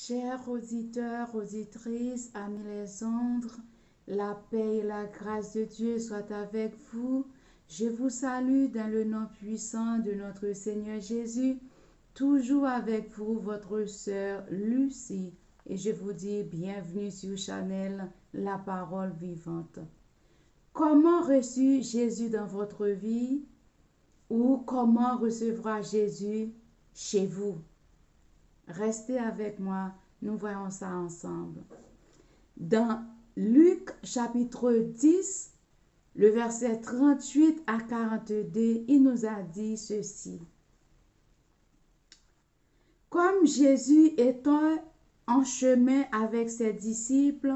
Chers auditeurs, auditrices, amis les ondes, la paix et la grâce de Dieu soient avec vous. Je vous salue dans le nom puissant de notre Seigneur Jésus, toujours avec vous, votre sœur Lucie. Et je vous dis bienvenue sur Channel La Parole Vivante. Comment reçut Jésus dans votre vie ou comment recevra Jésus chez vous? Restez avec moi, nous voyons ça ensemble. Dans Luc chapitre 10, le verset 38 à 42, il nous a dit ceci. Comme Jésus étant en chemin avec ses disciples,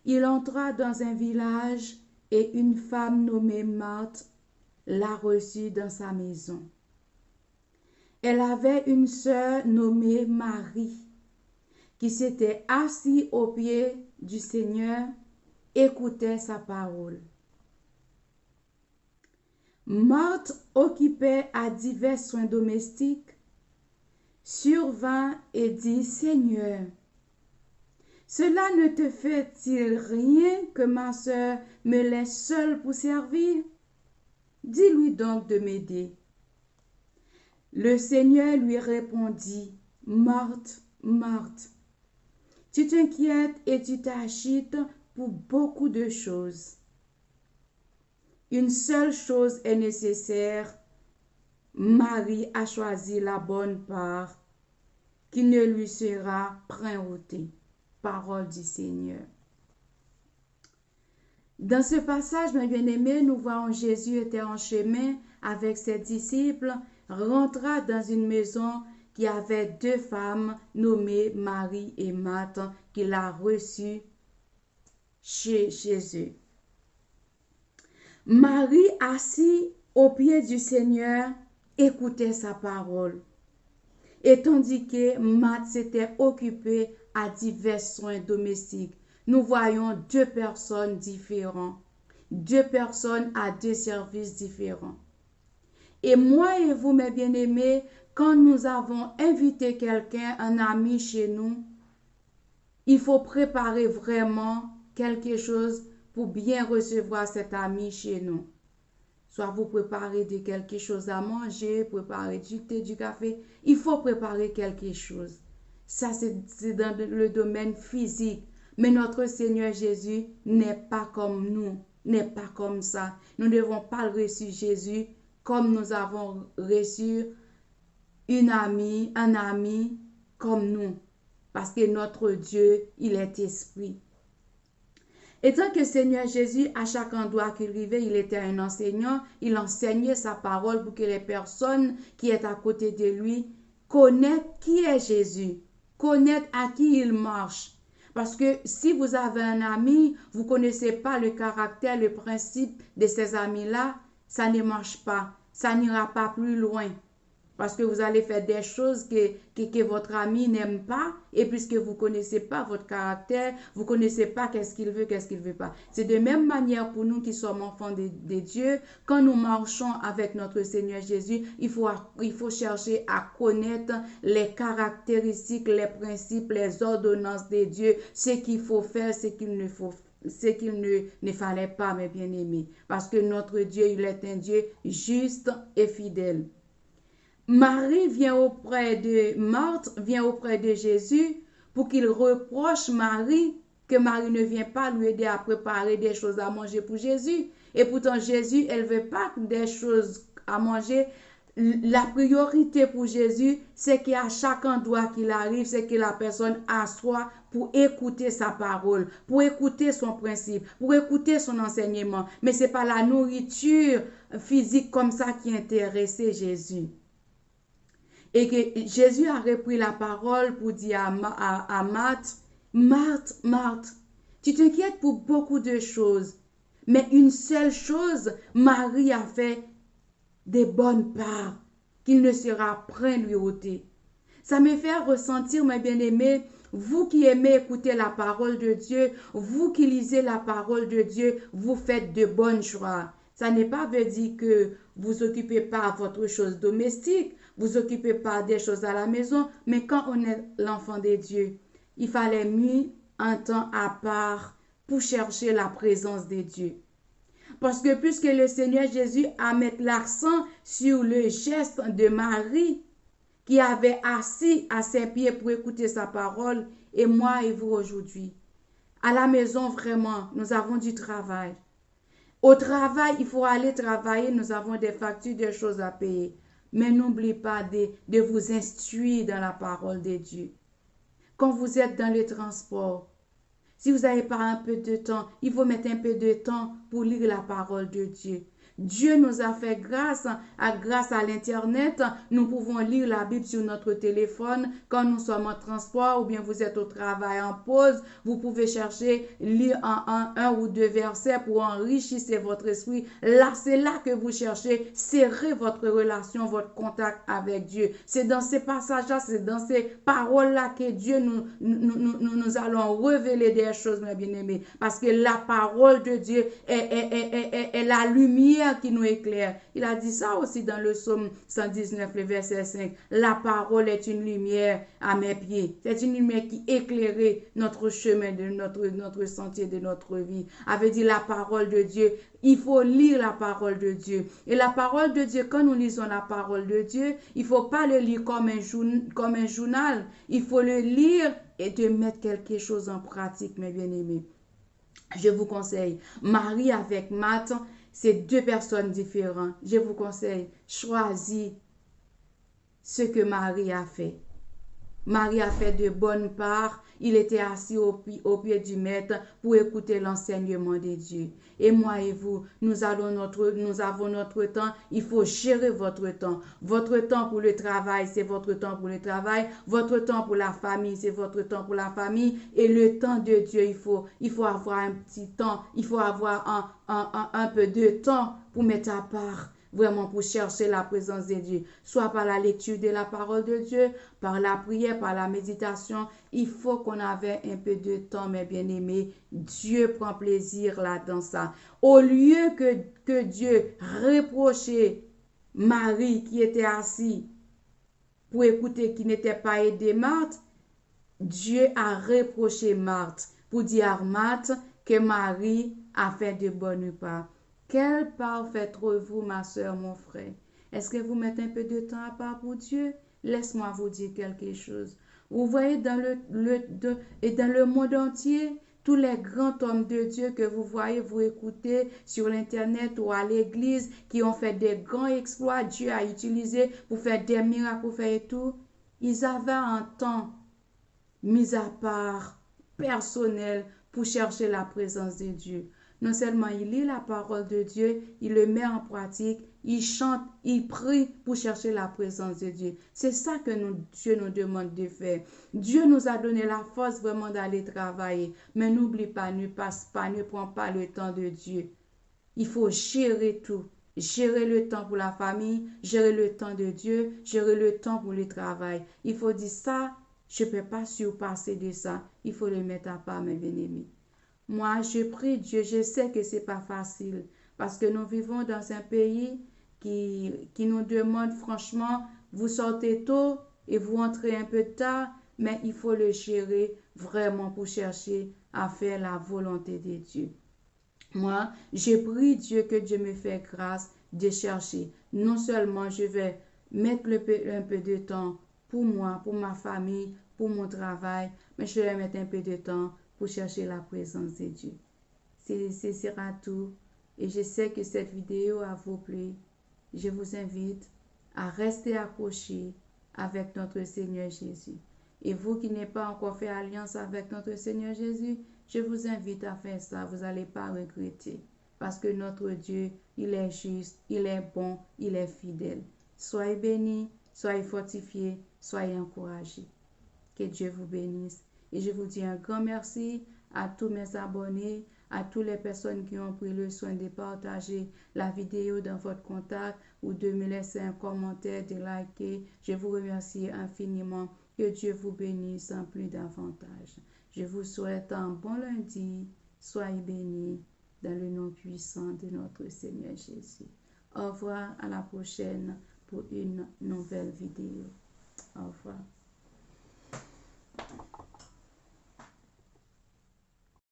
il entra dans un village et une femme nommée Marthe l'a reçu dans sa maison. Elle avait une sœur nommée Marie qui s'était assise aux pieds du Seigneur, écoutait sa parole. Marthe, occupée à divers soins domestiques, survint et dit, Seigneur, cela ne te fait-il rien que ma sœur me laisse seule pour servir? Dis-lui donc de m'aider. Le Seigneur lui répondit, Marthe, Marthe, tu t'inquiètes et tu t'agites pour beaucoup de choses. Une seule chose est nécessaire. Marie a choisi la bonne part qui ne lui sera point ôtée. Parole du Seigneur. Dans ce passage, mes bien-aimés, nous voyons Jésus était en chemin avec ses disciples, rentra dans une maison qui avait deux femmes nommées Marie et Marthe qu'il a reçues chez eux. Marie, assise aux pieds du Seigneur, écoutait sa parole. Et tandis que Marthe s'était occupée à divers soins domestiques, nous voyons deux personnes différentes, deux personnes à deux services différents. Et moi et vous, mes bien-aimés, quand nous avons invité quelqu'un, un ami chez nous, il faut préparer vraiment quelque chose pour bien recevoir cet ami chez nous. Soit vous préparez quelque chose à manger, préparer du thé, du café. Il faut préparer quelque chose. Ça, c'est dans le domaine physique. Mais notre Seigneur Jésus n'est pas comme nous, n'est pas comme ça. Nous ne devons pas reçu Jésus comme nous avons reçu un ami comme nous. Parce que notre Dieu, il est esprit. Et tant que Seigneur Jésus, à chaque endroit qu'il vivait, il était un enseignant, il enseignait sa parole pour que les personnes qui sont à côté de lui connaissent qui est Jésus, connaissent à qui il marche. Parce que si vous avez un ami, vous ne connaissez pas le caractère, le principe de ces amis-là, ça ne marche pas, ça n'ira pas plus loin. Parce que vous allez faire des choses que votre ami n'aime pas. Et puisque vous ne connaissez pas votre caractère, vous ne connaissez pas qu'est-ce qu'il veut pas. C'est de même manière pour nous qui sommes enfants de Dieu. Quand nous marchons avec notre Seigneur Jésus, il faut chercher à connaître les caractéristiques, les principes, les ordonnances de Dieu, ce qu'il faut faire, ce qu'il ne fallait pas, mes bien-aimés. Parce que notre Dieu, il est un Dieu juste et fidèle. Marthe vient auprès de Jésus pour qu'il reproche Marie que Marie ne vient pas lui aider à préparer des choses à manger pour Jésus. Et pourtant Jésus, elle ne veut pas des choses à manger. La priorité pour Jésus, c'est qu'à chaque endroit qu'il arrive, c'est que la personne assoit pour écouter sa parole, pour écouter son principe, pour écouter son enseignement. Mais ce n'est pas la nourriture physique comme ça qui intéressait Jésus. Et que Jésus a repris la parole pour dire à Marthe, Marthe, Marthe, tu t'inquiètes pour beaucoup de choses, mais une seule chose, Marie a fait des bonnes parts qu'il ne sera point lui ôter. Ça me fait ressentir, mes bien-aimés, vous qui aimez écouter la parole de Dieu, vous qui lisez la parole de Dieu, vous faites de bons choix. Ça n'est pas veut dire que vous occupez pas votre chose domestique. vous occupez pas des choses à la maison, mais quand on est l'enfant de Dieu, il fallait mis un temps à part pour chercher la présence de Dieu. Parce que puisque le Seigneur Jésus a mis l'accent sur le geste de Marie, qui avait assis à ses pieds pour écouter sa parole, et moi et vous aujourd'hui. À la maison, vraiment, nous avons du travail. Au travail, il faut aller travailler, nous avons des factures, des choses à payer. Mais n'oubliez pas de vous instruire dans la parole de Dieu. Quand vous êtes dans le transport, si vous n'avez pas un peu de temps, il faut mettre un peu de temps pour lire la parole de Dieu. Dieu nous a fait grâce à l'Internet. Nous pouvons lire la Bible sur notre téléphone quand nous sommes en transport ou bien vous êtes au travail en pause. Vous pouvez chercher, lire un ou deux versets pour enrichir votre esprit. Là, c'est là que vous cherchez, serrer votre relation, votre contact avec Dieu. C'est dans ces passages-là, c'est dans ces paroles-là que Dieu nous allons révéler des choses, mes bien-aimés. Parce que la parole de Dieu est la lumière qui nous éclaire. Il a dit ça aussi dans le psaume 119, le verset 5. La parole est une lumière à mes pieds. C'est une lumière qui éclairait notre chemin, de notre sentier, de notre vie. Avait dit la parole de Dieu. Il faut lire la parole de Dieu. Et la parole de Dieu, quand nous lisons la parole de Dieu, il ne faut pas le lire comme un journal. Il faut le lire et de mettre quelque chose en pratique, mes bien-aimés. Je vous conseille, Marie avec Marthe, c'est deux personnes différentes. Je vous conseille, choisis ce que Marie a fait. Marie a fait de bonnes parts. Il était assis au pied du maître pour écouter l'enseignement de Dieu. Et moi et vous, nous avons notre temps. Il faut gérer votre temps. Votre temps pour le travail, c'est votre temps pour le travail. Votre temps pour la famille, c'est votre temps pour la famille. Et le temps de Dieu, il faut avoir un petit temps. Il faut avoir un peu de temps pour mettre à part. Vraiment pour chercher la présence de Dieu, soit par la lecture de la parole de Dieu, par la prière, par la méditation. Il faut qu'on ait un peu de temps, mes bien-aimés. Dieu prend plaisir là dans ça. Au lieu que Dieu reprochait Marie qui était assise pour écouter, qui n'était pas aidée Marthe, Dieu a reproché Marthe pour dire à Marthe que Marie a fait de bonnes parts. Quelle part faites-vous, ma soeur, mon frère? Est-ce que vous mettez un peu de temps à part pour Dieu? Laisse-moi vous dire quelque chose. Vous voyez dans le monde entier, tous les grands hommes de Dieu que vous voyez, vous écoutez sur l'Internet ou à l'église, qui ont fait des grands exploits, Dieu a utilisé pour faire des miracles, pour faire tout. Ils avaient un temps mis à part, personnel, pour chercher la présence de Dieu. Non seulement il lit la parole de Dieu, il le met en pratique, il chante, il prie pour chercher la présence de Dieu. C'est ça que Dieu nous demande de faire. Dieu nous a donné la force vraiment d'aller travailler. Mais n'oublie pas, ne prends pas le temps de Dieu. Il faut gérer tout. Gérer le temps pour la famille, gérer le temps de Dieu, gérer le temps pour le travail. Il faut dire ça, je ne peux pas surpasser de ça. Il faut le mettre à part, mes bien-aimés. Moi, je prie Dieu, je sais que ce n'est pas facile parce que nous vivons dans un pays qui nous demande franchement, vous sortez tôt et vous entrez un peu tard, mais il faut le gérer vraiment pour chercher à faire la volonté de Dieu. Moi, je prie Dieu que Dieu me fait grâce de chercher. Non seulement je vais mettre un peu de temps pour moi, pour ma famille, pour mon travail, mais je vais mettre un peu de temps pour chercher la présence de Dieu. Ce sera tout. Et je sais que cette vidéo a vous plu. Je vous invite à rester accrochés avec notre Seigneur Jésus. Et vous qui n'avez pas encore fait alliance avec notre Seigneur Jésus, je vous invite à faire ça. Vous n'allez pas regretter. Parce que notre Dieu, il est juste, il est bon, il est fidèle. Soyez bénis, soyez fortifiés, soyez encouragés. Que Dieu vous bénisse. Et je vous dis un grand merci à tous mes abonnés, à toutes les personnes qui ont pris le soin de partager la vidéo dans votre contact ou de me laisser un commentaire, de liker. Je vous remercie infiniment. Que Dieu vous bénisse en plus davantage. Je vous souhaite un bon lundi. Soyez bénis dans le nom puissant de notre Seigneur Jésus. Au revoir, à la prochaine. pour une nouvelle vidéo. Au revoir.